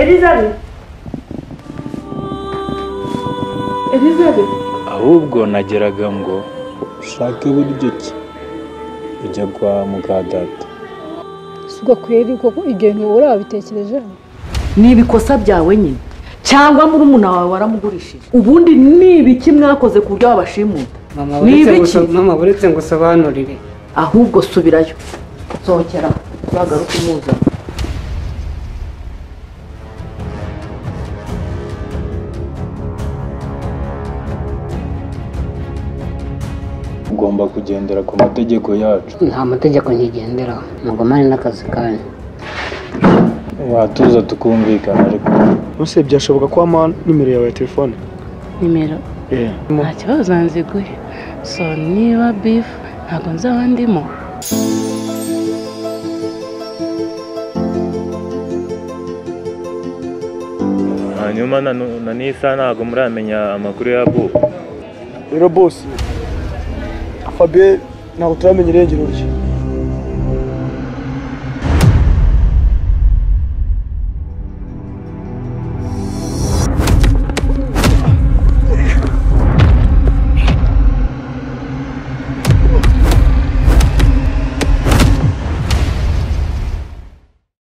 Elizabeth ahubwo nageraga ngo ushake buryo ki ujya kwa mukadata. Suga kweri koko igeno urabitekerejeho. ni ibikosa byawe nyine cyangwa muri umuna wawe waramugurishije ubundi nibiki mwakoze ku buryo wabashimuta mama buretse ngo sobanurire ahubwo subirayo sohokera bagaruka umuza ugomba kugendera ku mategeko yacu. nta mategeko nkigenderaho mugomane n'akazi kanyu. watuza tukumvikana ariko use byashoboka ko ama nimero yawe ya telefone. Nimero nta kibazo nziguye so niba beef ntabwo nzaba ndimo. hanyuma na nisa ntabwo muramenya amakuru ya bu. Rero boss Fabien ntabwo turamenya irengero rye.